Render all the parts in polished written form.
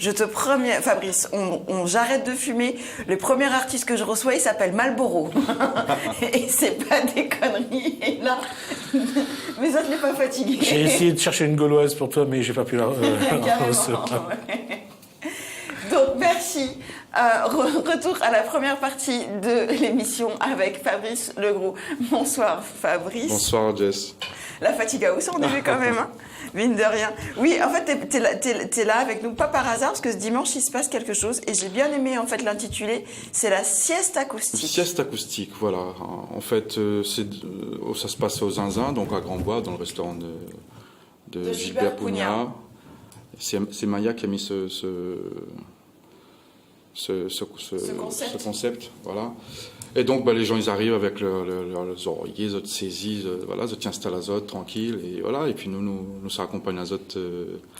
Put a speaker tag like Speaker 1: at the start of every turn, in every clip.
Speaker 1: Je te promets, Fabrice, j'arrête de fumer. Le premier artiste que je reçois, il s'appelle Marlboro. Et c'est pas des conneries. Et là, mais ça, je l'ai pas fatigué.
Speaker 2: J'ai essayé de chercher une gauloise pour toi, mais j'ai pas pu la recevoir.
Speaker 1: Donc, merci. Retour à la première partie de l'émission avec Fabrice Legros. Bonsoir, Fabrice.
Speaker 3: Bonsoir, Jess.
Speaker 1: La fatigue a aussi, on est vu quand même, hein. Mine de rien. Oui, en fait, t'es là avec nous, pas par hasard, parce que ce dimanche, il se passe quelque chose. Et j'ai bien aimé, en fait, l'intitulé. C'est la sieste acoustique.
Speaker 3: Sieste acoustique, voilà. En fait, ça se passe au Zinzin, donc à Grand-Bois, dans le restaurant de Gilbert Pugnat. C'est Maya qui a mis ce concept, voilà. Et donc, les gens, ils arrivent avec leurs oreillers, ils saisissent, voilà, ils s'installent à Zot, tranquille, et voilà. Et puis nous ça accompagne à Zot.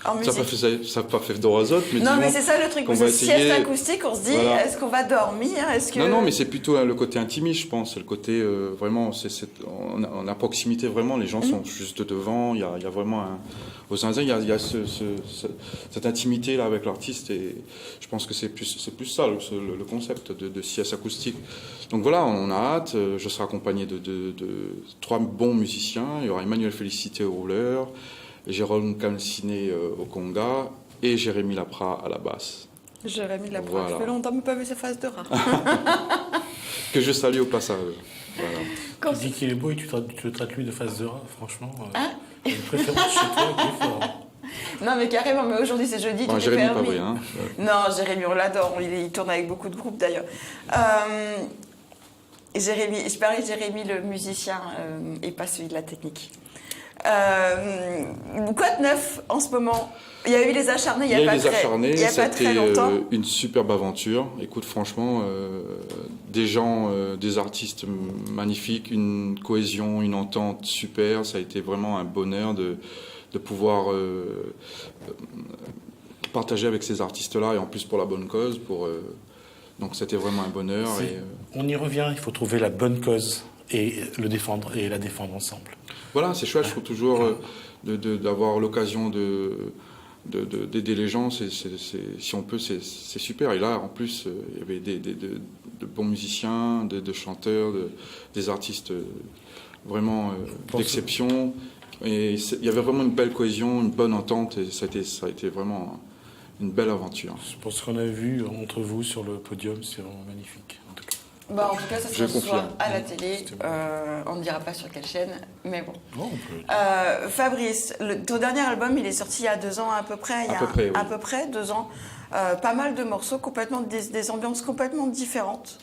Speaker 3: Ça n'a pas fait d'or à Zot, mais
Speaker 1: non, mais c'est ça le truc, c'est sieste acoustique, on se dit, voilà. Est-ce qu'on va dormir,
Speaker 3: Non, mais c'est plutôt le côté intimiste, je pense. C'est le côté, vraiment, on a proximité, vraiment, les gens sont juste devant, il y a vraiment au Zinzin, il y a cette intimité-là avec l'artiste, et je pense que c'est plus ça, le concept de sieste acoustique. Donc voilà, on a hâte. Je serai accompagné de 3 bons musiciens. Il y aura Emmanuel Félicité au rouleur, Jérôme Calciné au conga et Jérémy Lapra à la basse.
Speaker 1: Jérémy Lapra, voilà. Je fais longtemps mais pas vu sa face de rat.
Speaker 3: Que je salue au passage. Voilà.
Speaker 2: Quand tu dis qu'il est beau et tu le traites lui de face de rat, franchement, j'ai une préférence chez toi qui est fort.
Speaker 1: Non mais carrément, mais aujourd'hui c'est jeudi, tout est
Speaker 3: Jérémy
Speaker 1: permis.
Speaker 3: Pas vrai, hein.
Speaker 1: Non, Jérémy, on l'adore, il tourne avec beaucoup de groupes d'ailleurs. Je parlais de Jérémy le musicien et pas celui de la technique. Quoi de neuf en ce moment? Il y a eu les acharnés il y a pas très longtemps.
Speaker 3: C'était une superbe aventure. Écoute, franchement, des artistes magnifiques, une cohésion, une entente super. Ça a été vraiment un bonheur de pouvoir partager avec ces artistes-là, et en plus pour la bonne cause. Donc c'était vraiment un bonheur.
Speaker 2: On y revient, il faut trouver la bonne cause et la défendre ensemble.
Speaker 3: Voilà, c'est chouette, je trouve toujours d'avoir l'occasion d'aider les gens, si on peut, c'est super. Et là, en plus, il y avait de bons musiciens, de chanteurs, des artistes vraiment d'exception. Et il y avait vraiment une belle cohésion, une bonne entente, et ça a été vraiment une belle aventure.
Speaker 2: Pour ce qu'on a vu entre vous sur le podium, c'est vraiment magnifique.
Speaker 1: En tout cas, ça se voit à la télé. On ne dira pas sur quelle chaîne, mais bon. Fabrice, ton dernier album, il est sorti il y a 2 ans à peu près. À peu près 2 ans. Pas mal de morceaux, des ambiances complètement différentes.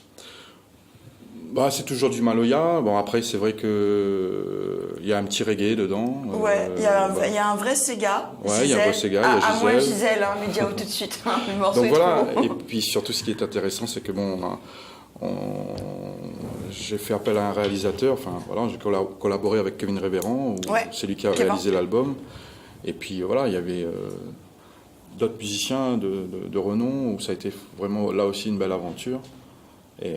Speaker 3: C'est toujours du Maloya. Bon, après, c'est vrai qu'il y a un petit reggae dedans.
Speaker 1: Ouais, il y a un vrai Sega.
Speaker 3: Ouais, il y a un vrai Sega, il y a Gisèle.
Speaker 1: Moi, Gisèle, Médiao tout de suite. Le morceau
Speaker 3: donc voilà,
Speaker 1: trop beau.
Speaker 3: Et puis surtout, ce qui est intéressant, c'est que j'ai fait appel à un réalisateur. Enfin, voilà, j'ai collaboré avec Kevin Révérend, c'est lui qui a réalisé l'album. Et puis voilà, il y avait d'autres musiciens de renom, où ça a été vraiment là aussi une belle aventure. Et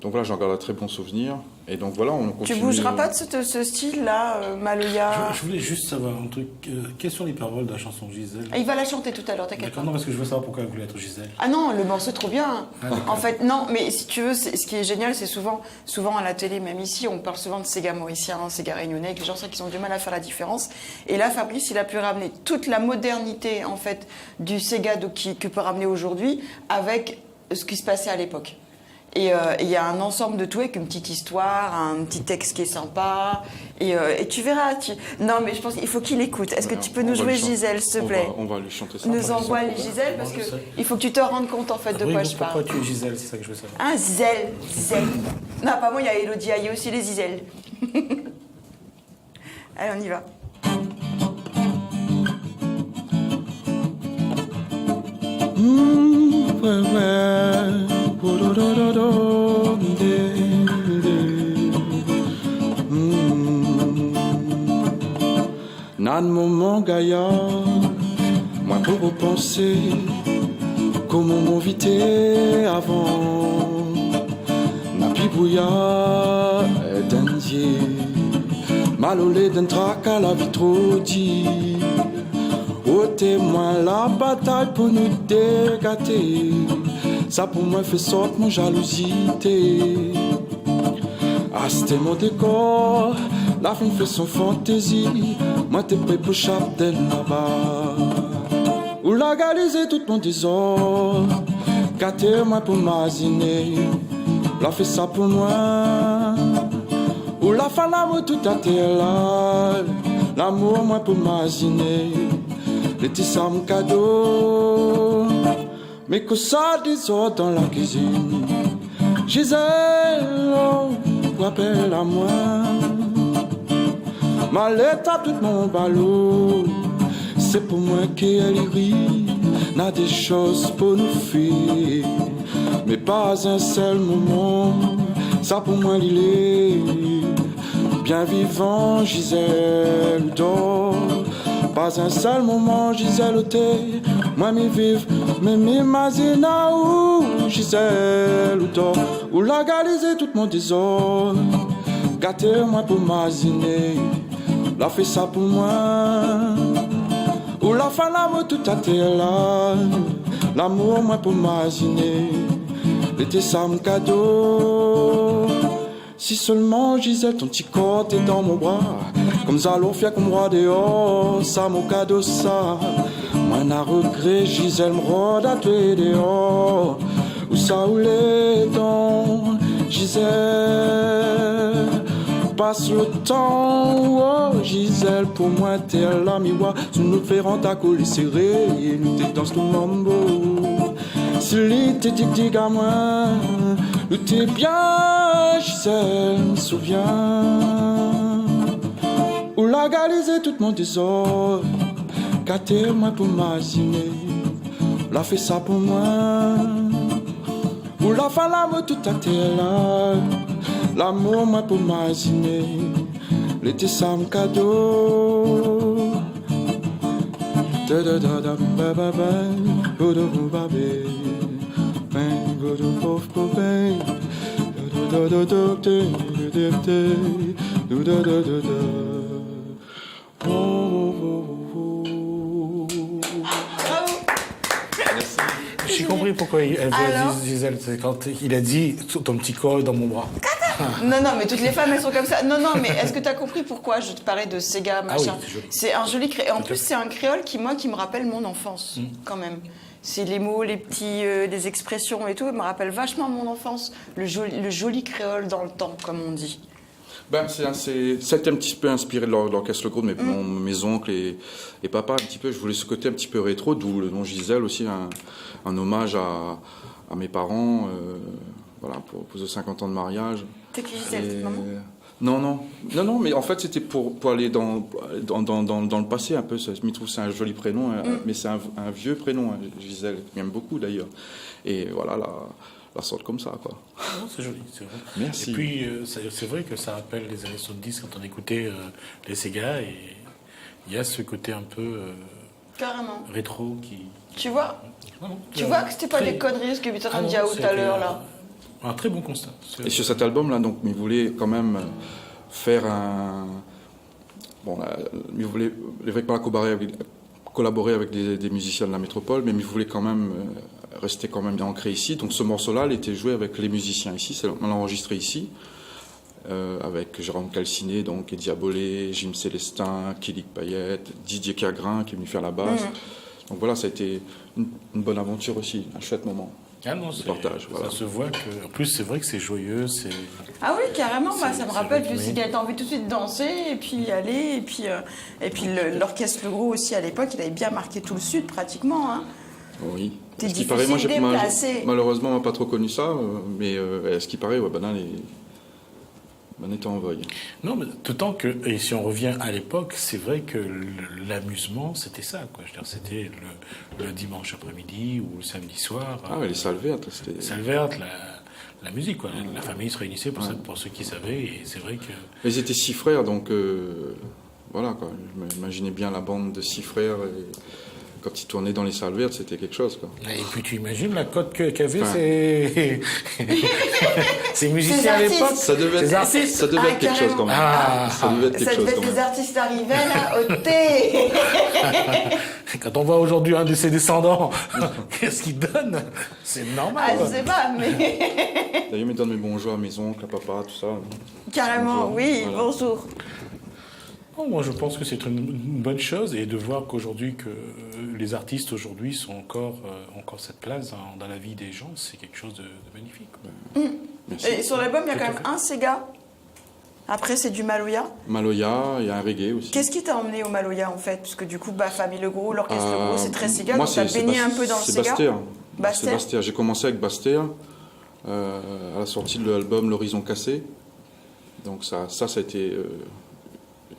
Speaker 3: donc voilà, j'en garde un très bon souvenir. Et donc voilà, on continue.
Speaker 1: Tu bougeras pas de ce style-là, Maloya?
Speaker 2: Je voulais juste savoir un truc. Quelles sont les paroles de la chanson Gisèle?
Speaker 1: Il va la chanter tout à l'heure, t'inquiète pas.
Speaker 2: Non, parce que je veux savoir pourquoi elle voulait être Gisèle.
Speaker 1: Ah non, le morceau est trop bien. En fait, non, mais si tu veux, ce qui est génial, c'est souvent à la télé, même ici, on parle souvent de Sega mauricien, Sega réunionnais, avec les gens qui ont du mal à faire la différence. Et là, Fabrice, il a pu ramener toute la modernité, en fait, du Sega que peut ramener aujourd'hui avec ce qui se passait à l'époque. Et il y a un ensemble de tout avec une petite histoire, un petit texte qui est sympa. Et tu verras. Non, mais je pense qu'il faut qu'il écoute. Est-ce que tu peux nous jouer Gisèle, s'il te plaît?
Speaker 3: On va lui chanter ça.
Speaker 1: Nous envoie les Gisèle, parce qu'il faut que tu te rendes compte en fait de quoi je parle.
Speaker 2: Pourquoi tu es Gisèle? C'est ça que je veux savoir.
Speaker 1: Ah, Gisèle. Non, pas moi, il y a Elodie, il y a aussi les Gisèle. Allez, on y va.
Speaker 4: Nan moment gaillard, moi pour repenser comment m'inviter avant. N'a pibouya d'un dieu, malolé d'un trac à la vie trop dit. Oh témoin la bataille pour nous dégater. Ça pour moi fait sorte mon jalousie. Ah, c'était mon décor, la femme fait son fantaisie. Moi t'es prêt pour chapter là-bas. Ou la galiser tout mon désordre. Gâter moi pour m'aziner. La fait ça pour moi. Ou la fin l'amour tout à terre là. L'amour moi pour m'aziner. L'été ça mon cadeau. Mais que ça désordre dans la cuisine. Gisèle, oh, rappelle à moi. Ma lettre à tout mon ballot. C'est pour moi qu'elle rit. N'a des choses pour nous faire. Mais pas un seul moment. Ça pour moi il est. Bien vivant Gisèle dort. Pas un seul moment Gisèle t'es. Moi m'y vive. Mais m'imagine où Gisèle dort. Ou la galiser tout mon désordre. Gâter moi pour m'imaginer. La fait ça pour moi. Ou la fin l'amour tout à terre là. L'amour moi pour m'imaginer. L'été ça mon cadeau. Si seulement Gisèle ton petit corps t'es dans mon bras. Comme ça l'on fait comme roi dehors. Ça mon cadeau ça. Moi n'a regret Gisèle me rôde à tuer dehors. Où ça où les dents Gisèle. Passe le temps, oh Gisèle, pour moi t'es la miwa. Sous nous ferrant ta colis serré, et nous t'es dans ce mambo. Si l'été dit à moi, nous t'es bien, Gisèle, me souviens. Ou la galiser tout mon désordre, gâter moi pour m'imaginer. La fait ça pour moi. Ou la fin l'amour tout à terre là. L'amour moi pour m'imaginer. L'été ça mon cadeau. Da da da da ba ba ba. Go do ba ba. Bang go do bof go bang. Do do do do do do do do do do do. Oh oh oh.
Speaker 2: J'ai compris pourquoi elle veut Gisèle. C'est quand il a dit ton petit corps est dans mon bras.
Speaker 1: Non, non, mais toutes les femmes, elles sont comme ça. Non, non, mais est-ce que tu as compris pourquoi je te parlais de Sega, machin?
Speaker 2: Ah oui,
Speaker 1: c'est un joli créole. En plus, c'est un créole qui me rappelle mon enfance, quand même. C'est les mots, les petits, les expressions et tout, me rappelle vachement mon enfance. Le joli créole dans le temps, comme on dit.
Speaker 3: Ben, c'était un petit peu inspiré de l'orchestre Le Gros, mes oncles et papa, un petit peu. Je voulais ce côté un petit peu rétro, d'où le nom Gisèle aussi, un hommage à mes parents, voilà, pour les 50 ans de mariage.
Speaker 1: T'es qui Gisèle, maman?
Speaker 3: Non, mais en fait c'était pour aller dans le passé un peu. Je me trouve c'est un joli prénom, mais c'est un vieux prénom, Gisèle, j'aime beaucoup d'ailleurs. Et voilà, la sorte comme ça, quoi.
Speaker 2: Non, c'est joli, c'est vrai.
Speaker 3: Merci.
Speaker 2: Et puis, c'est vrai que ça rappelle les années 70 quand on écoutait les Sega, et il y a ce côté un peu
Speaker 1: Carrément.
Speaker 2: rétro qui...
Speaker 1: Tu vois?
Speaker 2: Non,
Speaker 1: Tu vois que c'était pas des conneries ce que tu as dit tout à l'heure, là.
Speaker 2: Un très bon constat.
Speaker 3: Et sur cet album-là, donc, il voulait quand même faire un... Bon, il voulait pas collaborer avec des musiciens de la métropole, mais il voulait quand même rester quand même bien ancré ici. Donc ce morceau-là, il était joué avec les musiciens ici. On l'a enregistré ici, avec Jérôme Calciné, donc, et Diabolé, Jim Célestin, Kélique Payette, Didier Kergrin qui est venu faire la basse. Donc voilà, ça a été une bonne aventure aussi, un chouette moment.
Speaker 2: Ah non,
Speaker 3: partage, voilà.
Speaker 2: Ça se voit que... En plus, c'est vrai que c'est joyeux, c'est...
Speaker 1: Ah oui, carrément, ça me rappelle
Speaker 2: rythmé.
Speaker 1: que si t'as envie tout de suite de danser, et puis y aller, et puis l'orchestre Le Gros aussi, à l'époque, il avait bien marqué tout le Sud, pratiquement, hein.
Speaker 3: Oui.
Speaker 1: T'es
Speaker 3: Ce qui paraît,
Speaker 1: difficile déplacé.
Speaker 3: Malheureusement, on n'a pas trop connu ça, mais ce qui paraît, ouais, Banane était en vogue.
Speaker 2: Non, mais d'autant que, et si on revient à l'époque, c'est vrai que l'amusement, c'était ça, quoi. Je veux dire, c'était le dimanche après-midi ou le samedi soir.
Speaker 3: Ah ouais, les salles vertes, c'était...
Speaker 2: Les salles vertes, la musique, quoi. La famille se réunissait pour ceux qui savaient, et c'est vrai que...
Speaker 3: Ils étaient 6 frères, donc voilà, quoi. Je m'imaginais bien la bande de 6 frères, et quand il tournait dans les salles vertes, c'était quelque chose, quoi.
Speaker 2: Et puis tu imagines la cote qu'avaient
Speaker 3: Enfin.
Speaker 2: ces musiciens à
Speaker 1: artistes.
Speaker 2: l'époque.
Speaker 3: Ça devait
Speaker 2: ces
Speaker 3: être,
Speaker 2: artistes.
Speaker 3: ça devait être quelque chose, quand même.
Speaker 2: Ah.
Speaker 3: Ça devait être quelque
Speaker 1: Ça
Speaker 3: chose,
Speaker 1: devait être
Speaker 3: quand
Speaker 1: des
Speaker 3: même.
Speaker 1: artistes arrivés là, au thé.
Speaker 2: Quand on voit aujourd'hui un de ses descendants, qu'est-ce qu'il donne? C'est normal.
Speaker 1: Ah,
Speaker 2: quoi.
Speaker 1: je sais pas, mais
Speaker 3: D'ailleurs, ils me donnent mes bonjours à mes oncles, à papa, tout ça.
Speaker 1: carrément,
Speaker 3: Bonjour.
Speaker 1: oui,
Speaker 3: Voilà.
Speaker 1: bonjour.
Speaker 2: Bon, moi, je pense que c'est une bonne chose et de voir qu'aujourd'hui, que les artistes aujourd'hui ont encore cette place dans la vie des gens, c'est quelque chose de magnifique. quoi.
Speaker 3: Merci.
Speaker 1: Et sur l'album, il y a
Speaker 2: Tout
Speaker 1: quand
Speaker 2: à
Speaker 1: même
Speaker 2: fait.
Speaker 1: un Sega. Après, c'est du Maloya.
Speaker 3: Maloya, il y a un reggae aussi.
Speaker 1: Qu'est-ce qui t'a emmené au Maloya en fait? Parce que du coup, Famille Legrou, l'orchestre Legrou, c'est très Sega,
Speaker 3: moi,
Speaker 1: donc t'as baigné un peu dans le
Speaker 3: c'est
Speaker 1: Sega.
Speaker 3: Bastet.
Speaker 1: Bastet.
Speaker 3: C'est Bastet. J'ai commencé avec Bastet à la sortie de l'album L'Horizon Cassé. Donc ça a été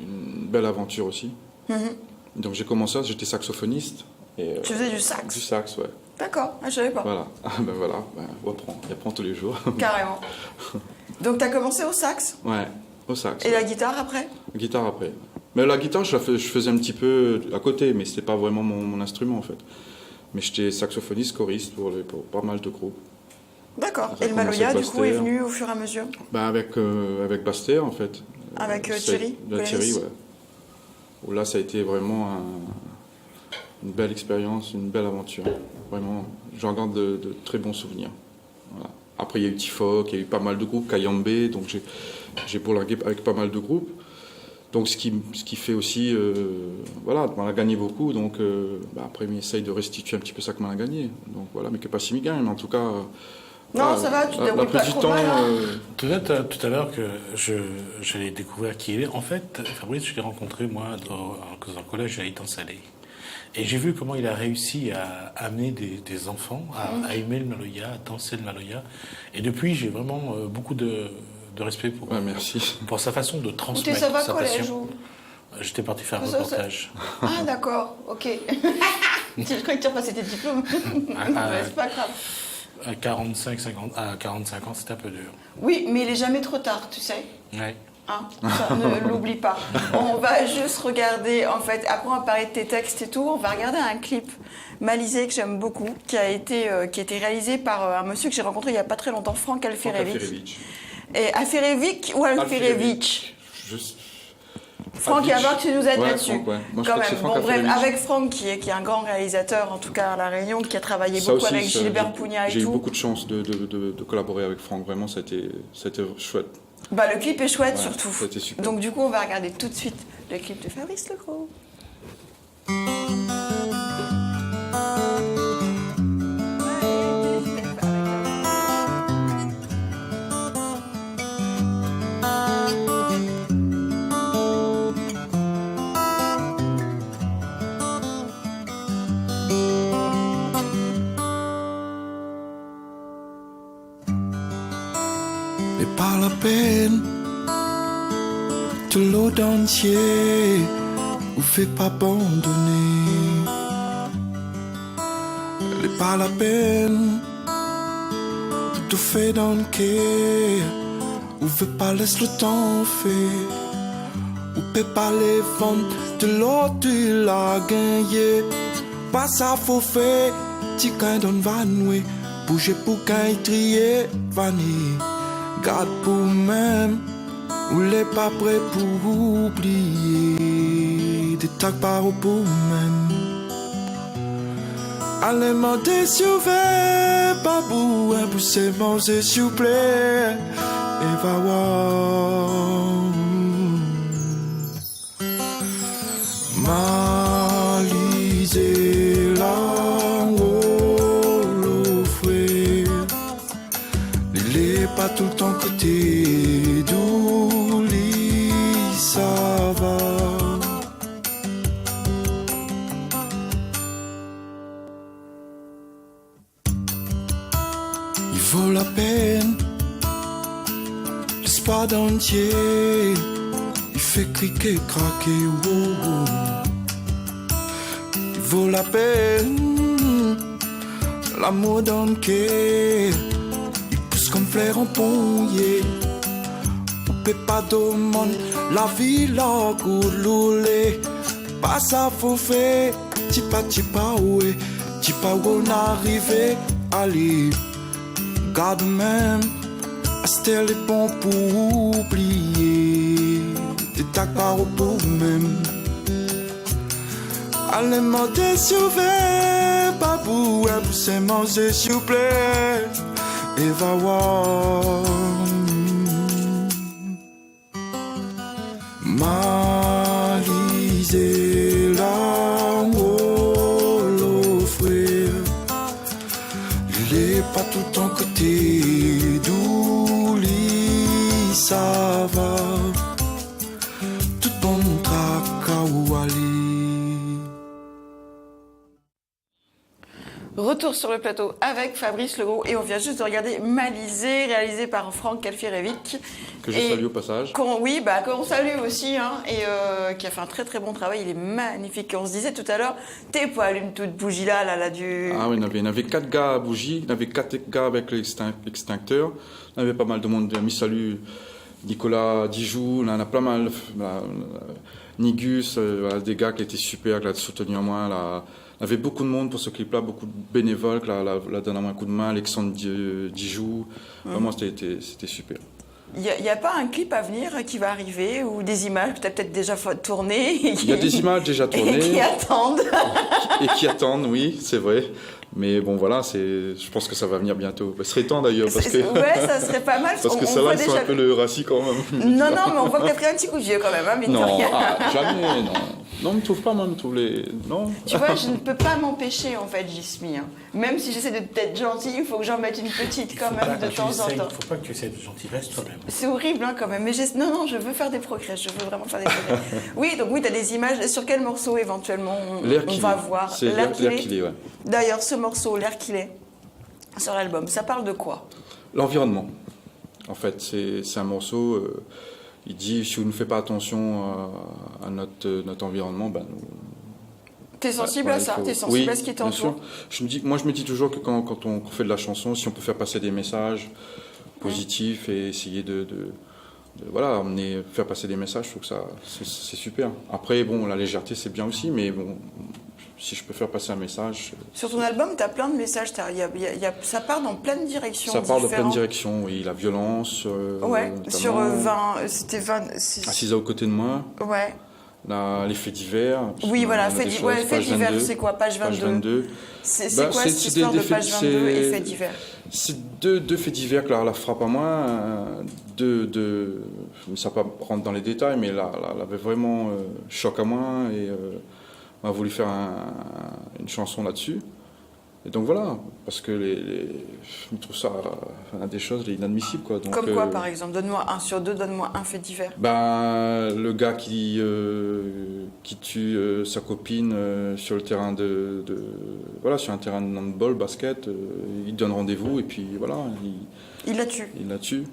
Speaker 3: une belle aventure aussi. Donc j'ai commencé, j'étais saxophoniste. Et,
Speaker 1: Tu faisais du sax.
Speaker 3: Du sax, ouais.
Speaker 1: D'accord, je savais pas.
Speaker 3: Voilà. Voilà, on apprend tous les jours.
Speaker 1: Carrément. Donc t'as commencé au sax
Speaker 3: Ouais, au sax.
Speaker 1: et la guitare après?
Speaker 3: Guitare après. Mais la guitare, je faisais un petit peu à côté, mais c'était pas vraiment mon instrument en fait. Mais j'étais saxophoniste, choriste pour pas mal de groupes.
Speaker 1: D'accord.
Speaker 3: Ça a
Speaker 1: Et le
Speaker 3: commencé
Speaker 1: Maloya,
Speaker 3: avec
Speaker 1: du coup, est
Speaker 3: Bastet.
Speaker 1: venu au fur et à mesure?
Speaker 3: Avec Bastet en fait.
Speaker 1: Avec
Speaker 3: Ça-
Speaker 1: Thierry
Speaker 3: Thierry,
Speaker 1: Collis.
Speaker 3: ouais. Où là, ça a été vraiment une belle expérience, une belle aventure. Vraiment, j'en garde de très bons souvenirs. Voilà. Après, il y a eu Tifoc, il y a eu pas mal de groupes, Kayambé, donc j'ai bourlingué avec pas mal de groupes. Donc ce qui fait aussi, voilà, on a gagné beaucoup, donc après, on essaye de restituer un petit peu ça que on a gagné. Donc voilà, mais que pas si m'y gagne, mais en tout cas...
Speaker 1: Non, ça va, tu te débrouilles pas trop mal, hein.
Speaker 2: Tout à l'heure que j'allais découvrir qui il est. En fait, Fabrice, je l'ai rencontré moi dans un collège à Étang-Salé. Et j'ai vu comment il a réussi à amener des enfants à aimer le Maloya, à danser le Maloya. Et depuis, j'ai vraiment beaucoup de respect
Speaker 3: merci.
Speaker 2: pour sa façon de
Speaker 1: Ou
Speaker 2: transmettre
Speaker 1: t'es ça va
Speaker 2: sa
Speaker 1: collège
Speaker 2: passion.
Speaker 1: ou...
Speaker 2: J'étais parti faire un
Speaker 1: Ça-
Speaker 2: reportage.
Speaker 1: Ah d'accord, ok. Je croyais que tu repassais tes diplômes. Mais c'est pas grave.
Speaker 2: À 45 ans, c'était un peu dur.
Speaker 1: Oui, mais il est jamais trop tard, tu sais.
Speaker 2: Ouais.
Speaker 1: Hein, ça, ne l'oublie pas. On va juste regarder, en fait, après on va parler de tes textes et tout, on va regarder un clip malisé que j'aime beaucoup, qui a été réalisé par un monsieur que j'ai rencontré il n'y a pas très longtemps, Franck Alferevic. Et Alferevic ou Alferevic? Franck, il va voir que tu nous aides là-dessus.
Speaker 3: Franck, ouais. Moi, je
Speaker 1: Quand
Speaker 3: crois que c'est
Speaker 1: même.
Speaker 3: Franck
Speaker 1: Bon, bref,
Speaker 3: Alferevic.
Speaker 1: avec Franck, qui est un grand réalisateur, en tout cas à La Réunion, qui a travaillé
Speaker 3: Ça
Speaker 1: beaucoup
Speaker 3: aussi,
Speaker 1: avec
Speaker 3: ça,
Speaker 1: Gilbert Pugna et
Speaker 3: J'ai eu
Speaker 1: tout.
Speaker 3: beaucoup de chance de collaborer avec Franck, vraiment, ça a été chouette.
Speaker 1: Bah, le clip est chouette,
Speaker 3: Ouais,
Speaker 1: surtout.
Speaker 3: c'était super.
Speaker 1: Donc, du coup, on va regarder tout de suite le clip de Fabrice Legrou.
Speaker 4: n'est pas la peine de l'eau entier ou fait pas abandonner. N'est pas la peine de tout faire dans le quai ou fait pas laisse le temps faire ou peut pas les ventes de l'eau tu l'as gagné. Pas ça faut faire, ti quand on va nouer, bouger pour quand il trier, vanille. Garde pour même, ou les pas prêt pour oublier. Des tacs par pour même. Allez monter sur verre, pas pour un pousser manger s'il vous plaît. Et va voir. Malisé là, oh, l'offrir. Il est pas tout le temps côté d'où ça va. Il vaut la peine, l'espoir d'entier. Il fait criquer, craquer, wow, wow. Il vaut la peine, l'amour d'entier. Comme fleur en pommier, on peut pas demander la vie là, gouloulé. Pas ça faut faire, Tipa, ouais, tipa, on arrivé, allez, garde même, c'était les bons pour oublier, t'es d'accord pour même. Allez, manger, s'il vous plaît, pas pour c'est manger, s'il vous plaît, et va voir. Malisé là, oh, l'offrir. Il est pas tout en côté, d'où il ça va. Tout bon tracas ou aller.
Speaker 1: Retour sur le plateau avec Fabrice Legros et on vient juste de regarder Malisé, réalisé par Franck Alfirevic.
Speaker 3: Que je salue au passage.
Speaker 1: Qu'on salue aussi, hein, et qui a fait un très très bon travail, il est magnifique. Et on se disait tout à l'heure, t'es pas une toute bougie là du...
Speaker 3: Ah oui, il y avait 4 gars à bougie, il y avait 4 gars avec l'extincteur, il y avait pas mal de monde, mis salut Nicolas Dijoux, il y en a pas mal, Nigus, des gars qui étaient super, qui l'ont soutenu en moi, là. Il y avait beaucoup de monde pour ce clip-là, beaucoup de bénévoles qui la donnent un coup de main, Alexandre Dijoux. Vraiment, c'était super.
Speaker 1: Il n'y a pas un clip à venir qui va arriver ou des images que tu as peut-être déjà tournées
Speaker 3: Il y a des images déjà tournées.
Speaker 1: Et qui attendent.
Speaker 3: Et qui attendent, oui, c'est vrai. Mais bon, voilà, je pense que ça va venir bientôt. Ce serait temps d'ailleurs. Parce que...
Speaker 1: Ouais, ça serait pas mal.
Speaker 3: Parce que ça va, ils sont un peu le racis quand même.
Speaker 1: Non, mais on voit que tu as pris un petit coup de vieux quand même. Hein, mais
Speaker 3: non, jamais, non. Non, on ne me trouve pas, moi, on me trouve les... Non.
Speaker 1: Tu vois, je ne peux pas m'empêcher, en fait, Jismi. Hein. Même si j'essaie d'être gentille, il faut que j'en mette une petite quand même de temps en temps.
Speaker 2: Il ne faut pas que tu essaies de gentil, reste toi-même.
Speaker 1: C'est horrible, hein, quand même. Mais non, je veux faire des progrès. Je veux vraiment faire des progrès. Oui, donc oui, tu as des images. Sur quel morceau, éventuellement, on va voir
Speaker 3: L'air qu'il est, ouais.
Speaker 1: D'ailleurs, ce morceau, L'air qu'il est, sur l'album, ça parle de quoi?
Speaker 3: L'environnement. En fait, c'est un morceau... il dit, si vous ne faites pas attention à notre environnement, ben...
Speaker 1: T'es sensible à ça? T'es sensible à ce qui t'entoure?
Speaker 3: Moi, je me dis toujours que quand on fait de la chanson, si on peut faire passer des messages positifs et essayer voilà, faire passer des messages, je trouve que ça, c'est super. Après, bon, la légèreté, c'est bien aussi, mais bon, si je peux faire passer un message...
Speaker 1: Sur ton album, tu as plein de messages, ça part dans plein de directions. Ça
Speaker 3: part dans plein de directions, oui. La violence...
Speaker 1: ouais, sur 20... C'était 20...
Speaker 3: Assise aux côtés de moi.
Speaker 1: Ouais.
Speaker 3: Les faits divers.
Speaker 1: Oui, voilà, faits divers, c'est quoi? Page 22. C'est quoi cette histoire de page 22 et faits divers?
Speaker 3: C'est deux faits divers que la frappe à moi. Ça va pas rentrer dans les détails, mais là, elle avait vraiment choc à moi et on a voulu faire une chanson là-dessus. Et donc voilà, parce que je trouve ça des choses inadmissibles. Quoi. Donc,
Speaker 1: comme quoi, par exemple? Donne-moi un sur deux, donne-moi un fait divers.
Speaker 3: Le gars qui tue sa copine sur le terrain sur un terrain de handball, basket, il donne rendez-vous et puis voilà.
Speaker 1: Il la tue.
Speaker 3: Il la tue.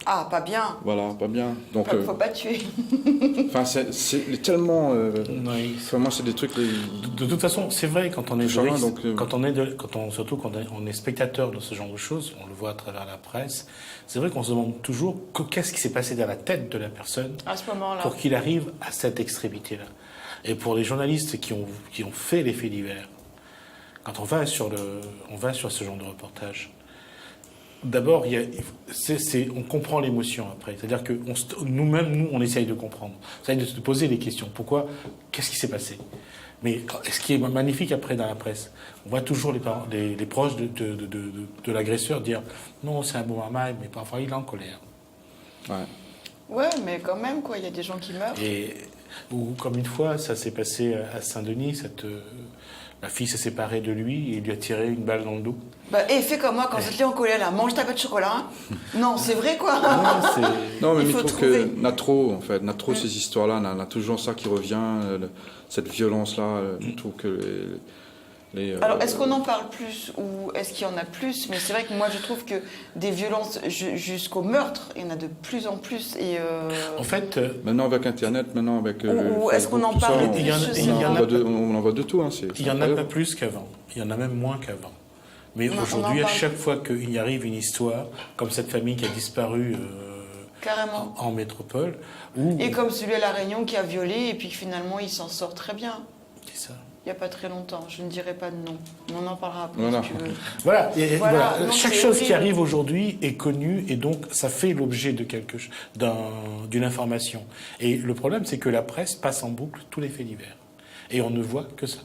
Speaker 1: Ah, pas bien.
Speaker 3: Voilà, pas bien. Donc,
Speaker 1: faut pas tuer.
Speaker 3: Enfin, c'est tellement.
Speaker 2: Oui.
Speaker 3: Moi, c'est des trucs.
Speaker 2: De toute façon, c'est vrai quand on est juriste, surtout quand on est spectateur de ce genre de choses, on le voit à travers la presse. C'est vrai qu'on se demande toujours qu'est-ce qui s'est passé dans la tête de la personne
Speaker 1: à ce moment-là
Speaker 2: pour qu'il arrive à cette extrémité-là. Et pour les journalistes qui ont fait les faits divers, quand on va sur ce genre de reportage. D'abord, on comprend l'émotion après. C'est-à-dire que nous-mêmes, on essaye de comprendre. On essaye de se poser des questions. Pourquoi? Qu'est-ce qui s'est passé? Mais ce qui est magnifique après dans la presse, on voit toujours les proches de l'agresseur dire « Non, c'est un bon maman, mais parfois il est en colère. »
Speaker 1: Ouais, mais quand même, quoi. Il y a des gens qui meurent.
Speaker 2: Ou comme une fois, ça s'est passé à Saint-Denis, la fille s'est séparée de lui et il lui a tiré une balle dans le dos.
Speaker 1: Fais comme moi quand tu es en colère, là, mange ta pâte de chocolat. Non, c'est vrai, quoi.
Speaker 3: Non, mais il trouve que Natro, ces histoires-là, on a toujours ça qui revient, cette violence-là. Je trouve que
Speaker 1: Alors, est-ce qu'on en parle plus ou est-ce qu'il y en a plus? Mais c'est vrai que moi, je trouve que des violences jusqu'au meurtre, il y en a de plus en plus. Et
Speaker 2: en fait...
Speaker 3: maintenant, avec Internet, avec...
Speaker 1: ou est-ce qu'on en parle plus?
Speaker 3: On en voit de tout.
Speaker 2: Il y en a pas plus qu'avant. Il y en a même moins qu'avant. Mais aujourd'hui, à chaque fois qu'il y arrive une histoire, comme cette famille qui a disparu
Speaker 1: carrément
Speaker 2: en métropole...
Speaker 1: Et comme celui à La Réunion qui a violé et puis finalement, il s'en sort très bien.
Speaker 2: C'est ça.
Speaker 1: Il il n'y a pas très longtemps. Je ne dirai pas de nom. On en parlera après
Speaker 3: Voilà.
Speaker 1: si tu veux.
Speaker 2: Voilà,
Speaker 1: Voilà, non,
Speaker 2: chaque
Speaker 1: c'est
Speaker 2: chose qui
Speaker 1: horrible.
Speaker 2: arrive aujourd'hui est connue et donc ça fait l'objet de d'une information. Et le problème, c'est que la presse passe en boucle tous les faits divers. Et on ne voit que ça.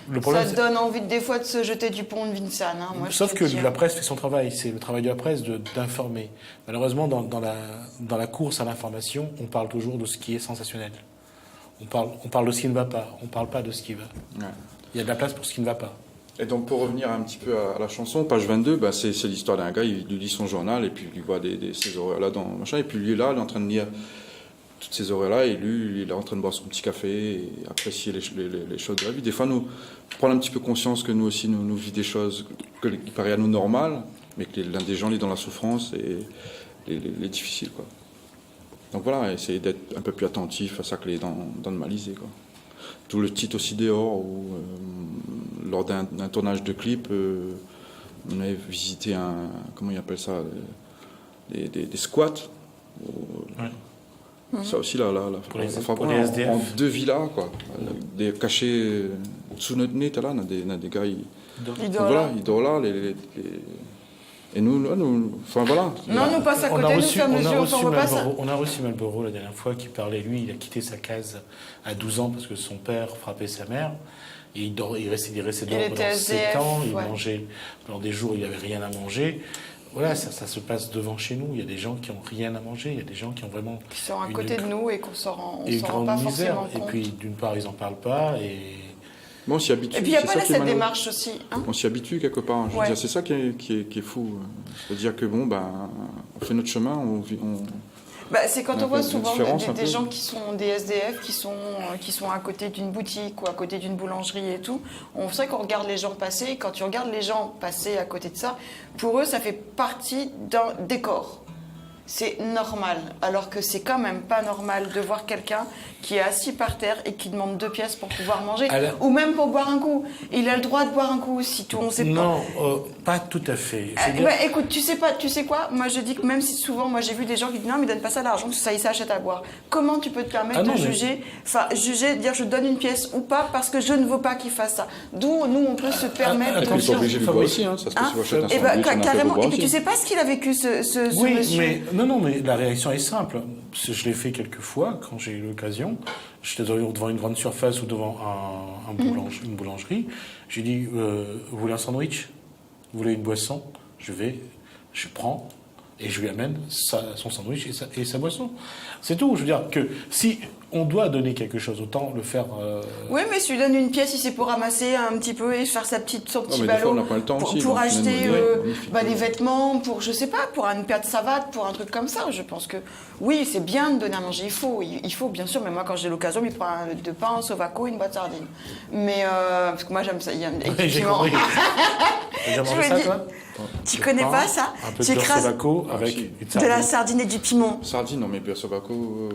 Speaker 2: Le problème,
Speaker 1: Ça donne envie des fois de se jeter du pont de Vincennes. Hein, moi,
Speaker 2: sauf
Speaker 1: je
Speaker 2: que
Speaker 1: te dis,
Speaker 2: la presse fait son travail, c'est le travail de la presse d'informer. Malheureusement, dans la course à l'information, on parle toujours de ce qui est sensationnel. On parle de ce qui ne va pas, on ne parle pas de ce qui va.
Speaker 3: Ouais.
Speaker 2: Il y a de la place pour ce qui ne va pas.
Speaker 3: Et donc pour revenir un petit peu à la chanson, page 22, bah, c'est l'histoire d'un gars, il lit son journal et puis il voit ces horaires-là dans machin, et puis lui là, il est en train de lire toutes ces horaires-là, et lui, il est en train de boire son petit café et apprécier les choses de la vie. Des fois, nous prendre un petit peu conscience que nous aussi, nous vivons des choses qui paraissent à nous normales, mais que l'un des gens est dans la souffrance et les difficiles, quoi. Donc voilà, essayer d'être un peu plus attentif à ça que les dans le Malisé, quoi. Tout le titre aussi dehors, où lors d'un tournage de clip, on avait visité comment ils appellent ça, des squats. Ça aussi, là,
Speaker 2: Pour les
Speaker 3: vraiment,
Speaker 2: SDF.
Speaker 3: en deux villas, quoi. Des cachés sous notre nez, là, on a des gars, ils dorment là, et nous, enfin voilà.
Speaker 1: Non, nous passe à côté, nous sommes
Speaker 2: On a reçu Malboro la dernière fois qui parlait, lui, il a quitté sa case à 12 ans parce que son père frappait sa mère. Et il restait dehors pendant
Speaker 1: était
Speaker 2: 7
Speaker 1: SDF,
Speaker 2: ans, il
Speaker 1: ouais.
Speaker 2: mangeait pendant des jours, il n'avait rien à manger. Voilà, ça se passe devant chez nous. Il y a des gens qui n'ont rien à manger, il y a des gens qui ont vraiment
Speaker 1: qui sont à côté de nous et qu'on s'en rend
Speaker 2: grande
Speaker 1: pas
Speaker 2: misère.
Speaker 1: forcément compte.
Speaker 2: Et puis, d'une part, ils n'en parlent pas. Et
Speaker 3: Bon, on s'y habitue.
Speaker 1: Et puis il n'y a
Speaker 3: c'est
Speaker 1: pas
Speaker 3: ça
Speaker 1: là
Speaker 3: qui est
Speaker 1: cette
Speaker 3: malheureux.
Speaker 1: démarche aussi. Hein,
Speaker 3: On s'y habitue quelque part. Je veux
Speaker 1: Ouais.
Speaker 3: dire, c'est ça qui est fou. C'est-à-dire que bon, on fait notre chemin,
Speaker 1: c'est quand
Speaker 3: Il y a
Speaker 1: on voit
Speaker 3: une
Speaker 1: souvent
Speaker 3: différence un
Speaker 1: des
Speaker 3: peu.
Speaker 1: gens qui sont des SDF, qui sont à côté d'une boutique ou à côté d'une boulangerie et tout. On sait qu'on regarde les gens passer. Et quand tu regardes les gens passer à côté de ça, pour eux, ça fait partie d'un décor. C'est normal, alors que c'est quand même pas normal de voir quelqu'un qui est assis par terre et qui demande 2 pièces pour pouvoir manger,
Speaker 2: Alors-
Speaker 1: ou même pour boire un coup. Il a le droit de boire un coup aussi, tout on sait pas.
Speaker 2: non, pas tout à fait. C'est-à-dire-
Speaker 1: Écoute, tu sais quoi? Moi, je dis que même si souvent, moi, j'ai vu des gens qui disent non, mais donne pas ça d'argent, parce que ça, ils s'achètent à boire. Comment tu peux te permettre
Speaker 2: Ah non,
Speaker 1: de
Speaker 2: mais-
Speaker 1: juger, dire je donne une pièce ou pas parce que je ne veux pas qu'il fasse ça. D'où nous, on peut se permettre
Speaker 2: attends,
Speaker 1: de
Speaker 3: Ils sont
Speaker 1: dire.
Speaker 3: obligés de le boire aussi, hein. Ça se peut
Speaker 1: Hein
Speaker 3: si vous achetez un
Speaker 1: Eh ben,
Speaker 3: sandwich, on a fait
Speaker 1: carrément.
Speaker 3: boire
Speaker 1: Et puis tu
Speaker 3: aussi.
Speaker 1: sais pas ce qu'il a vécu, ce
Speaker 2: Oui,
Speaker 1: monsieur.
Speaker 2: mais non, mais la réaction est simple. Je l'ai fait quelques fois quand j'ai eu l'occasion. J'étais devant une grande surface ou devant une boulangerie. J'ai dit, vous voulez un sandwich? Vous voulez une boisson? Je prends et je lui amène son sandwich et sa boisson. C'est tout. Je veux dire que si on doit donner quelque chose, autant le faire.
Speaker 1: Oui, mais si tu lui donnes une pièce, si c'est pour ramasser un petit peu et faire son petit
Speaker 3: mais des fois,
Speaker 1: ballot
Speaker 3: on n'a pas le temps aussi,
Speaker 1: pour
Speaker 3: donc,
Speaker 1: acheter
Speaker 3: finalement,
Speaker 1: des vêtements, pour, je sais pas, pour une paire de savates, pour un truc comme ça. Je pense que oui, c'est bien de donner à manger. Il faut bien sûr, mais moi, quand j'ai l'occasion, il prend de pain, un sovaco, une boîte de sardines. Mais, parce que moi, j'aime ça. Il y a
Speaker 2: Oui, j'ai
Speaker 1: effectivement-
Speaker 2: compris. T'as déjà
Speaker 1: Je
Speaker 2: mangé
Speaker 1: me
Speaker 2: ça,
Speaker 1: dis-
Speaker 2: toi?
Speaker 1: Tu
Speaker 2: Du
Speaker 1: connais
Speaker 2: pain,
Speaker 1: pas ça?
Speaker 2: Un peu de
Speaker 1: Tu
Speaker 2: beurre
Speaker 1: écrases
Speaker 2: sobaco avec
Speaker 3: si.
Speaker 2: une
Speaker 1: de la
Speaker 2: sardine.
Speaker 1: sardine et du piment.
Speaker 3: Sardine, non, mais beurre sobaco.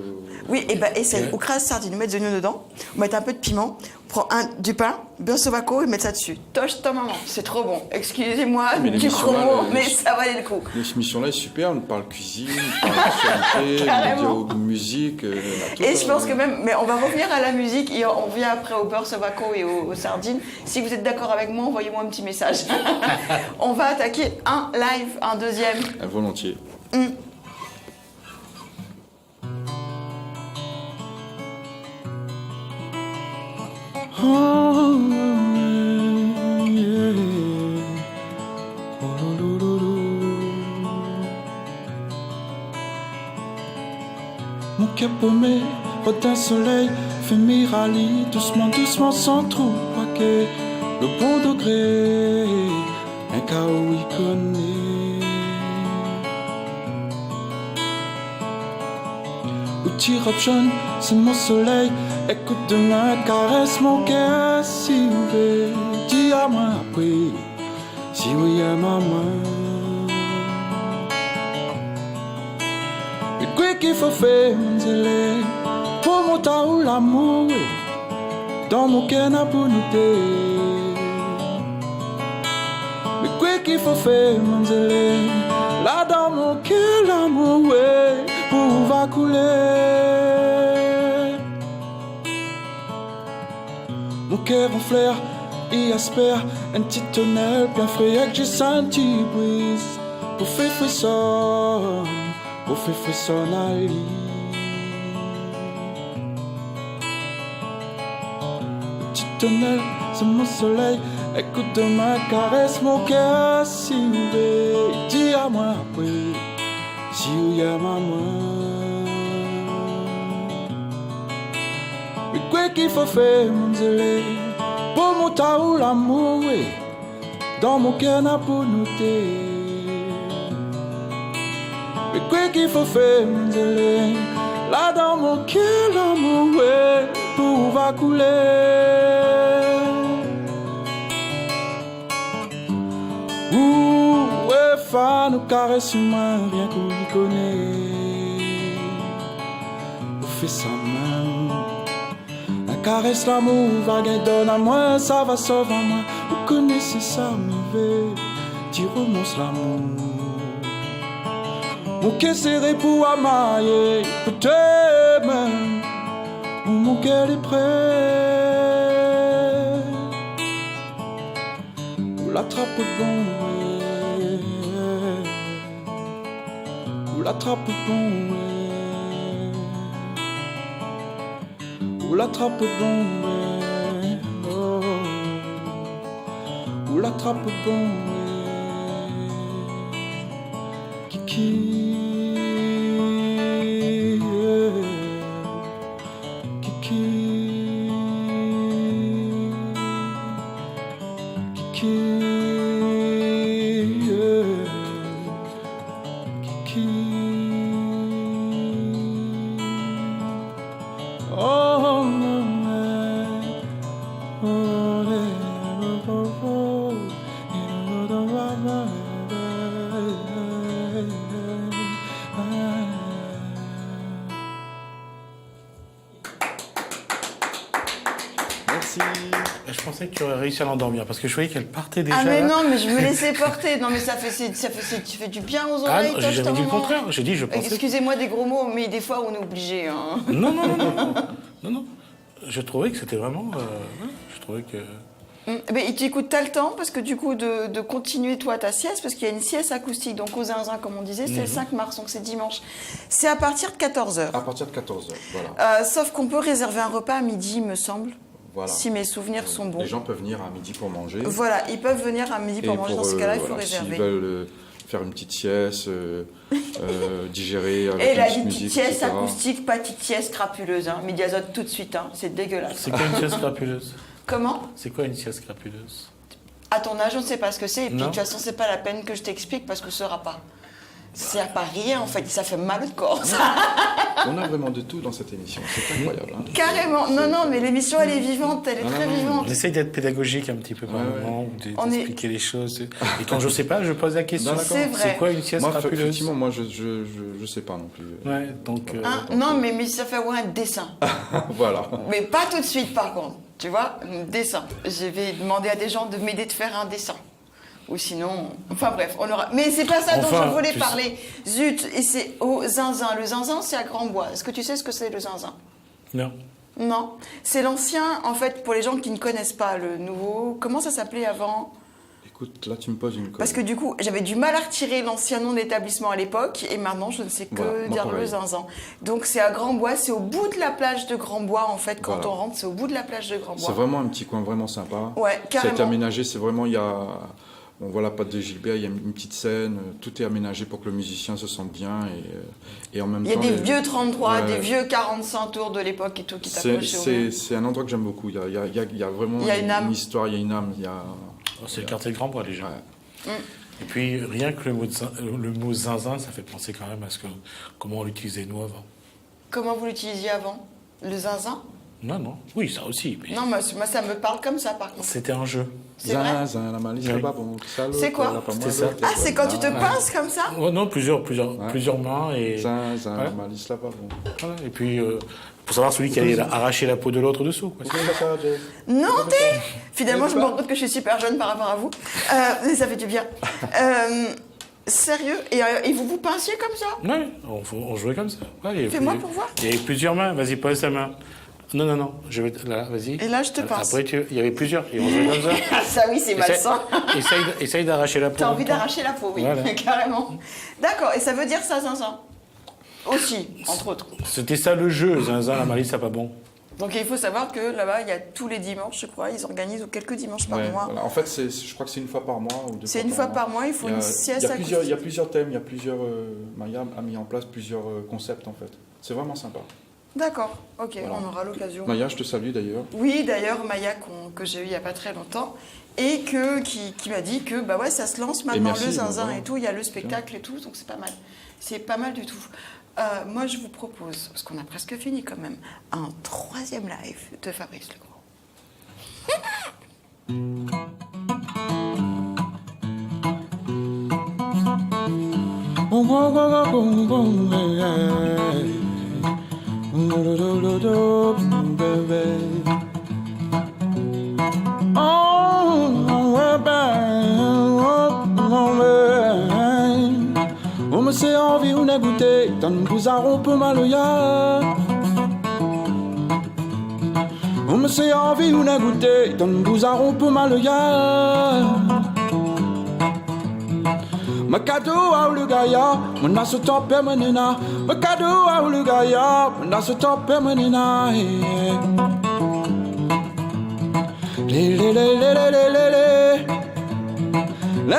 Speaker 1: Oui, et essaye. On crase sardine, on met des oignons dedans, on met un peu de piment, on prend du pain, beurre sobaco et met ça dessus. Toche ta maman, c'est trop bon. Excusez-moi
Speaker 3: Mais
Speaker 1: du
Speaker 3: l'émission là,
Speaker 1: promo, mais ça valait le coup.
Speaker 3: Cette émission-là est super. On parle cuisine, on parle sexualité,
Speaker 1: Carrément.
Speaker 3: de musique.
Speaker 1: Et je pense que même, mais on va revenir à la musique et on vient après au beurre sobaco et aux sardines. Si vous êtes d'accord avec moi, envoyez-moi un petit message. On va attaquer un live, un deuxième.
Speaker 3: Volontiers.
Speaker 4: Oh, yeah. Oh, lo, lo, lo. Mon cœur paumé, d'un soleil, fait mirali, doucement, doucement, sans trop braquer. Le bon degré, un chaos il connaît. Outil robe jaune, c'est mon soleil. Écoute demain, caresse mon cœur si vous voulez. Dis à moi après, si oui à ma main. Mais quoi qu'il faut faire, mon pour mon taou l'amour, dans mon cœur n'a pas noté. Mais quoi qu'il faut faire, mon là dans mon cœur l'amour, pour va couler. cœur en fleur et espère un petit tunnel bien frais que j'ai senti brise pour faire frisson à l'île. Le petit tunnel, c'est mon soleil. Écoute ma caresse, mon cœur si ouvert. Dis à moi, oui, si il y a ma main. Mais quoi qu'il faut faire, mon zélé, pour mon taou l'amour, oui, dans mon cœur n'a pour noter. Mais quoi qu'il faut faire, mon zélé, là dans mon cœur l'amour, oui, pour va couler. Ouais, fa nous caresse humain, rien qu'on y connaît. On fait ça même. La caresse l'amour, va donne à moi, ça va sauver à moi. Vous connaissez ça, mi veut, tu remontes l'amour. Mon cœur serré pour amailler, pour t'aimer. Mon cœur est prêt. Vous l'attrape bon. Ou l'attrape bon, ouais. Ou l'attrape bon, ouais. Oh. Ou l'attrape bon, ouais. Kiki, yeah. Kiki, Kiki.
Speaker 3: Merci.
Speaker 2: Je pensais que tu aurais réussi à l'endormir parce que je voyais qu'elle partait déjà.
Speaker 1: Ah mais
Speaker 2: là.
Speaker 1: non, mais je me laissais porter. Non mais tu fais du bien aux
Speaker 2: Ah,
Speaker 1: oreilles.
Speaker 2: non,
Speaker 1: toi,
Speaker 2: j'ai
Speaker 1: je
Speaker 2: jamais dit le
Speaker 1: t'en-
Speaker 2: contraire. J'ai dit, je pensais.
Speaker 1: Excusez-moi des gros mots, mais des fois on est obligé. Hein.
Speaker 2: Non, non, non, non, non, non. Je trouvais que c'était vraiment. Ouais, je trouvais que.
Speaker 1: Mais tu écoutes, t'as le temps parce que du coup de continuer toi ta sieste parce qu'il y a une sieste acoustique donc aux zinzin comme on disait c'est le 5 mars donc c'est dimanche. C'est à partir de 14h.
Speaker 3: À partir de 14h, voilà.
Speaker 1: Sauf qu'on peut réserver un repas à midi me semble.
Speaker 3: Voilà.
Speaker 1: Si mes souvenirs sont bons.
Speaker 3: Les gens peuvent venir à midi pour manger.
Speaker 1: Voilà, ils peuvent venir à midi pour
Speaker 3: Et
Speaker 1: manger. Dans ce cas-là, il faut
Speaker 3: voilà,
Speaker 1: réserver.
Speaker 3: S'ils veulent faire une petite sieste, digérer avec
Speaker 1: Et
Speaker 3: une
Speaker 1: la
Speaker 3: petite
Speaker 1: petite
Speaker 3: musique,
Speaker 1: sieste
Speaker 3: etc.
Speaker 1: acoustique, pas petite sieste crapuleuse. Hein. Médiazote tout de suite, hein. C'est dégueulasse.
Speaker 2: C'est quoi une sieste crapuleuse?
Speaker 1: Comment?
Speaker 2: C'est quoi une sieste crapuleuse?
Speaker 1: À ton âge, on ne sait pas ce que c'est. Et puis, de
Speaker 2: Non.
Speaker 1: toute façon, c'est pas la peine que je t'explique parce que ce sera pas. C'est pas rien, en fait. Ça fait mal au corps, ça.
Speaker 3: On a vraiment de tout dans cette émission, c'est incroyable. Hein.
Speaker 1: Carrément. Non, non, mais l'émission, elle est vivante. Elle est très vivante.
Speaker 2: On essaye d'être pédagogique un petit peu par
Speaker 3: Ouais,
Speaker 2: moment, ou
Speaker 1: On est-
Speaker 2: d'expliquer les choses. Et quand je sais pas, je pose la question.
Speaker 3: Non, d'accord.
Speaker 1: C'est vrai.
Speaker 2: C'est quoi une sieste
Speaker 3: Moi,
Speaker 2: crapuleuse?
Speaker 3: effectivement, moi, je sais pas non plus.
Speaker 2: Ouais, donc.
Speaker 1: Hein, non, mais ça fait ouais, un dessin.
Speaker 3: Voilà.
Speaker 1: Mais pas tout de suite, par contre. Tu vois, un dessin. Je vais demander à des gens de m'aider de faire un dessin. Ou sinon... Enfin bref, on aura... Mais c'est pas ça dont
Speaker 2: Enfin,
Speaker 1: je voulais
Speaker 2: tu
Speaker 1: parler. Zut, et c'est au zinzin. Le zinzin, c'est à Grand-Bois. Est-ce que tu sais ce que c'est, le zinzin?
Speaker 2: Non.
Speaker 1: Non. C'est l'ancien, en fait, pour les gens qui ne connaissent pas le nouveau... Comment ça s'appelait avant?
Speaker 3: Écoute, là, tu me poses une colle.
Speaker 1: Parce que du coup, j'avais du mal à retirer l'ancien nom d'établissement à l'époque, et maintenant, je ne sais que
Speaker 3: Voilà, moi,
Speaker 1: dire le
Speaker 3: pareil.
Speaker 1: zinzin. Donc, c'est à Grand-Bois, c'est au bout de la plage de Grand-Bois, en fait, quand
Speaker 3: Voilà.
Speaker 1: on rentre, c'est au bout de la plage de Grand-Bois.
Speaker 3: C'est vraiment un petit coin vraiment sympa.
Speaker 1: Ouais,
Speaker 3: Ça a
Speaker 1: carrément.
Speaker 3: été aménagé, c'est vraiment, il y a... On voit la patte de Gilbert, il y a une petite scène, tout est aménagé pour que le musicien se sente bien et en même
Speaker 1: Il y a
Speaker 3: temps...
Speaker 1: des
Speaker 3: les-
Speaker 1: vieux 33,
Speaker 3: Ouais.
Speaker 1: des vieux 45 tours de l'époque et tout qui t'accrochent au mur.
Speaker 3: C'est un endroit que j'aime beaucoup. Il y a vraiment
Speaker 1: Il y a une âme.
Speaker 3: histoire, il y a une âme. Il y a...
Speaker 2: Oh, c'est le quartier de Grand-Bois déjà.
Speaker 3: Ouais.
Speaker 2: Et puis, rien que le mot zinzin, ça fait penser quand même à comment on l'utilisait nous avant.
Speaker 1: Comment vous l'utilisiez avant? Le zinzin?
Speaker 2: Non, non. Oui, ça aussi. Mais
Speaker 1: Non, moi, ça me parle comme ça, par contre.
Speaker 2: c'était un jeu.
Speaker 1: C'est vrai?
Speaker 3: Zinzin, la malice,
Speaker 2: Oui.
Speaker 3: le babon, salaud,
Speaker 1: C'est quoi?
Speaker 3: la pas
Speaker 2: C'était
Speaker 3: moins
Speaker 2: ça.
Speaker 3: l'autre,
Speaker 1: Ah, c'est quand tu te
Speaker 3: voilà.
Speaker 1: pinces comme ça?
Speaker 2: Oh, non, plusieurs mains. Et,
Speaker 3: Zinzin,
Speaker 2: Voilà.
Speaker 3: la malice, la babon.
Speaker 2: voilà. Et puis, pour savoir celui qui allait arracher la peau de l'autre dessous. Quoi.
Speaker 1: Non, Finalement, je me rends compte que je suis super jeune par rapport à vous. Mais ça fait du bien. Sérieux? Et vous pinciez comme ça?
Speaker 2: Ouais, on jouait comme ça. Ouais, il y avait
Speaker 1: Fais-moi
Speaker 2: plus-
Speaker 1: pour voir.
Speaker 2: Il y avait plusieurs mains. Vas-y, pose ta main. Non, je vais... Là, vas-y.
Speaker 1: Et là, je te passe.
Speaker 2: Après, il y avait plusieurs. Et on jouait comme ça.
Speaker 1: Ah, ça oui, c'est malsain.
Speaker 2: Essaye d'arracher la peau.
Speaker 1: T'as envie d'arracher la peau, oui,
Speaker 2: Voilà.
Speaker 1: carrément. D'accord, et ça veut dire ça, zinzin aussi, entre autres.
Speaker 2: C'était ça le jeu, zinzin, la malice, c'est pas bon.
Speaker 1: Donc il faut savoir que là-bas, il y a tous les dimanches, je crois, ils organisent ou quelques dimanches par
Speaker 3: Ouais,
Speaker 1: mois.
Speaker 3: voilà. En fait, je crois que c'est une fois par mois ou deux
Speaker 1: C'est
Speaker 3: fois
Speaker 1: une fois par mois, il faut une sieste acoustique.
Speaker 3: Il y a plusieurs thèmes, il y a plusieurs... Maya a mis en place plusieurs concepts, en fait. C'est vraiment sympa.
Speaker 1: D'accord, ok,
Speaker 3: Voilà.
Speaker 1: on aura l'occasion.
Speaker 3: Maya, je te salue d'ailleurs.
Speaker 1: Oui, d'ailleurs, Maya, que j'ai eu il n'y a pas très longtemps, et qui m'a dit que bah ouais, ça se lance maintenant,
Speaker 3: merci,
Speaker 1: le zinzin
Speaker 3: voilà.
Speaker 1: et tout, il y a le spectacle et tout, donc c'est pas mal. C'est pas mal du tout. Moi, je vous propose, parce qu'on a presque fini quand même, un 3e live de Fabrice Legros.
Speaker 4: On me sait envie ou n'a goûté, tant nous vous a rompu maloya. On me sait envie ou n'a goûté, tant nous vous a rompu maloya. Ma cadeau à le gaïa, mon a se topé menena. Ma cadeau à le gaïa, mon a se topé menena. Le le le le le le le le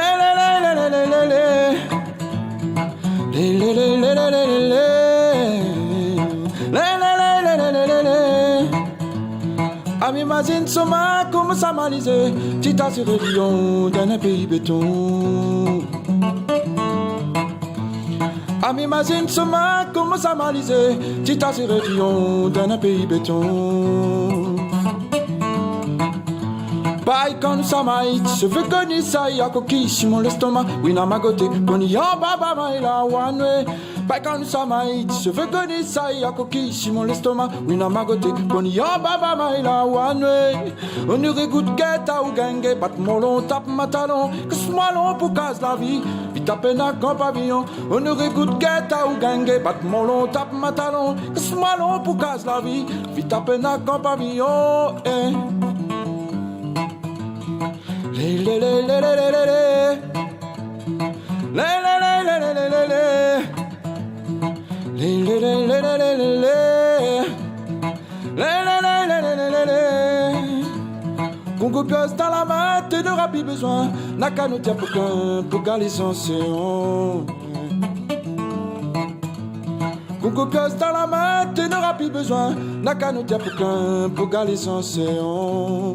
Speaker 4: le le le le le le. Ami imagine soma comme ça malisé, tu t'as sur le lion dans un pays béton. Ami imagine soma comme ça malisé, tu t'as sur le lion dans un pays béton. Bye quand ça maït, je veux connaître ça, y'a coquille sur mon estomac, oui n'a ma goté, qu'on y a baba maïla one way. Bye quand ça maït, je veux connaître ça, y'a coquille sur mon estomac, oui n'a ma goté, qu'on y a baba maïla one way. On y régoute guetta ou gangue, bat mon long, tape ma talon, que ce moi long pour casse la vie, vite à peine à camp pavillon. On y régoute guetta ou gangue, bat mon long, tape ma talon, que ce moi long pour casse la vie, vite à peine à camp pavillon. Le le le le le le le le le le le Congo pièce dans la main, tu n'auras plus besoin. N'a qu'à nous dire pour gagner son séance. Congo pièce dans la main, tu n'auras plus besoin. N'a qu'à nous dire pour gagner son séance.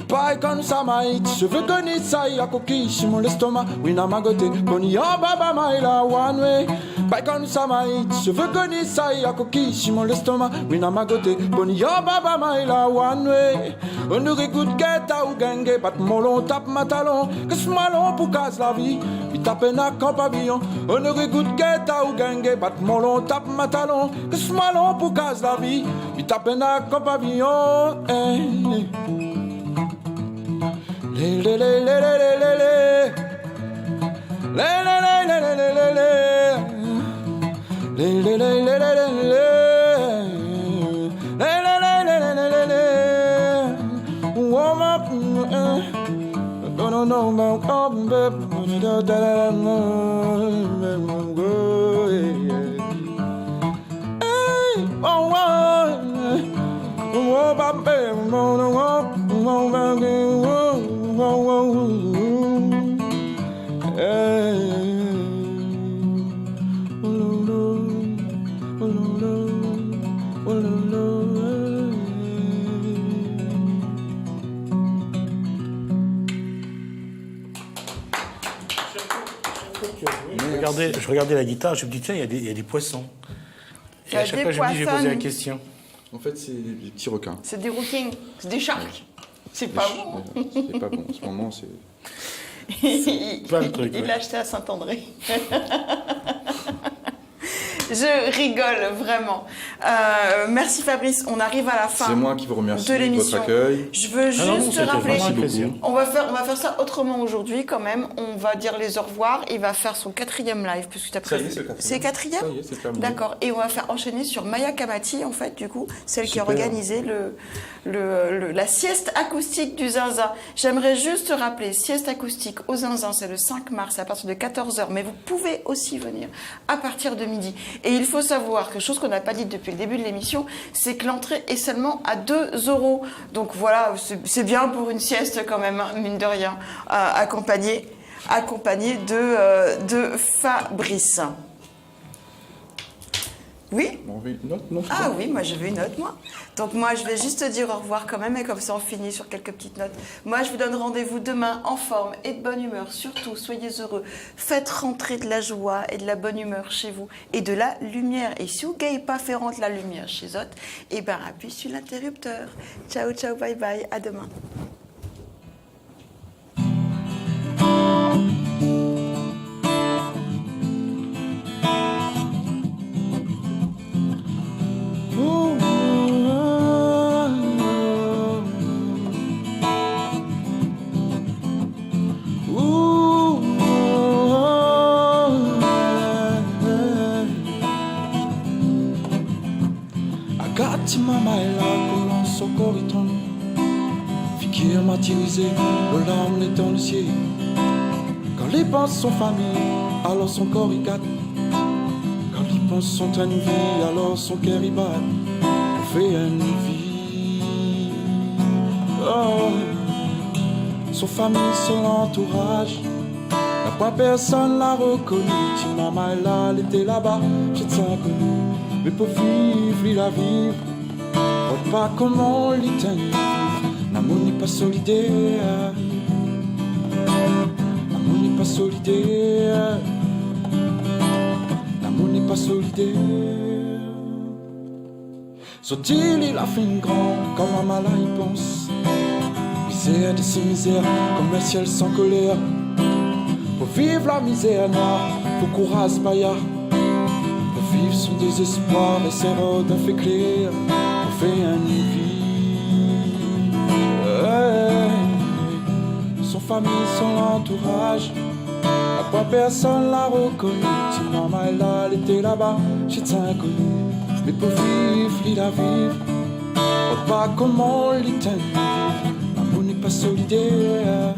Speaker 4: Bye quand ça maït, je veux connaître ça, y'a coquille sur mon estomac, oui n'a ma goté, qu'on y a baba maïla one way. Bye quand ça maït, je veux connaître ça, y'a coquille sur mon estomac, oui n'a ma goté, qu'on y a baba maïla one way. On ne régoute guetta ou gangue, bat mon long, tape ma talon, que ce malon pour casse la vie, vite à peine à camp pavillon. On ne régoute guetta ou gangue, bat mon long, tape ma talon, que ce malon pour casse la vie, vite à peine à camp pavillon. Le le le le le le le le le le le le le le le le le le
Speaker 2: Je regardais la guitare, je me dis tiens, il y a des poissons. Et à chaque fois, je me dis, je vais poser la question.
Speaker 3: En fait, c'est des petits requins.
Speaker 1: C'est des rouquins, c'est des sharks. C'est pas bon.
Speaker 3: C'est pas bon. En ce moment, c'est...
Speaker 2: Plein de trucs,
Speaker 1: Il
Speaker 2: ouais.
Speaker 1: l'a acheté à Saint-André. Je rigole, vraiment. Merci Fabrice, on arrive à la fin.
Speaker 3: C'est moi qui vous remercie
Speaker 1: de
Speaker 3: de votre
Speaker 1: l'émission.
Speaker 3: accueil.
Speaker 1: Je veux
Speaker 2: Ah non,
Speaker 1: juste
Speaker 2: c'était
Speaker 1: rappeler,
Speaker 2: vraiment un plaisir.
Speaker 1: on va faire ça autrement aujourd'hui quand même. On va dire les au revoir. Il va faire son 4e live puisque tu as
Speaker 3: Ça y est,
Speaker 1: prévu.
Speaker 3: c'est le 4e.
Speaker 1: C'est 4e.
Speaker 3: Ça y est, c'est terminé.
Speaker 1: D'accord. Et on va faire enchaîner sur Maya Kamati en fait du coup, celle qui a
Speaker 3: Super.
Speaker 1: organisé la sieste acoustique du Zinzin. J'aimerais juste rappeler, sieste acoustique au Zinzin, c'est le 5 mars à partir de 14h, mais vous pouvez aussi venir à partir de midi. Et il faut savoir que chose qu'on n'a pas dit depuis le début de l'émission, c'est que l'entrée est seulement à 2 €. Donc voilà, c'est bien pour une sieste quand même, hein, mine de rien, accompagné de Fabrice. Oui.
Speaker 3: On veut une note, non?
Speaker 1: Ah oui, moi je veux une note, moi. Donc moi je vais juste te dire au revoir quand même, et comme ça on finit sur quelques petites notes. Moi je vous donne rendez-vous demain en forme et de bonne humeur. Surtout, soyez heureux. Faites rentrer de la joie et de la bonne humeur chez vous et de la lumière. Et si vous n'avez pas fait rentrer la lumière chez eux, eh ben appuie sur l'interrupteur. Ciao, ciao, bye bye, à demain.
Speaker 4: Agati mama est là, collant son corriton. Fikir martyrisé, le larme est dans le ciel. Quand les pensées sont famille, alors son corps y gâte. Quand les pensées sont à une vie, alors son cœur y bat. On fait une vie. Oh. Son famille, son entourage. La pas personne l'a reconnu. Si maman est là, elle était là-bas, j'étais inconnu. Mais pour vivre, il a vivre. Vois pas comment l'éteindre. L'amour n'est pas solidaire. L'amour n'est pas solidaire. L'amour n'est pas solidaire. Soit-il, il a fait une grande, comme un malin il pense. Misère de ses misères, comme un ciel sans colère. Pour vivre la misère noire, faut courage paillard. Pour vivre son désespoir, et ses rods d'un fait clair. On fait une vie. Son famille, son entourage. À pas personne l'a reconnu. Si maman est là, elle était là-bas, j'étais inconnu. Mais pour vivre, il a vivre. Vois pas comment l'éteindre. L'amour n'est pas solidaire.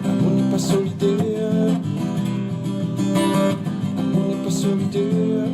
Speaker 4: L'amour n'est pas solidaire. L'amour n'est pas solidaire.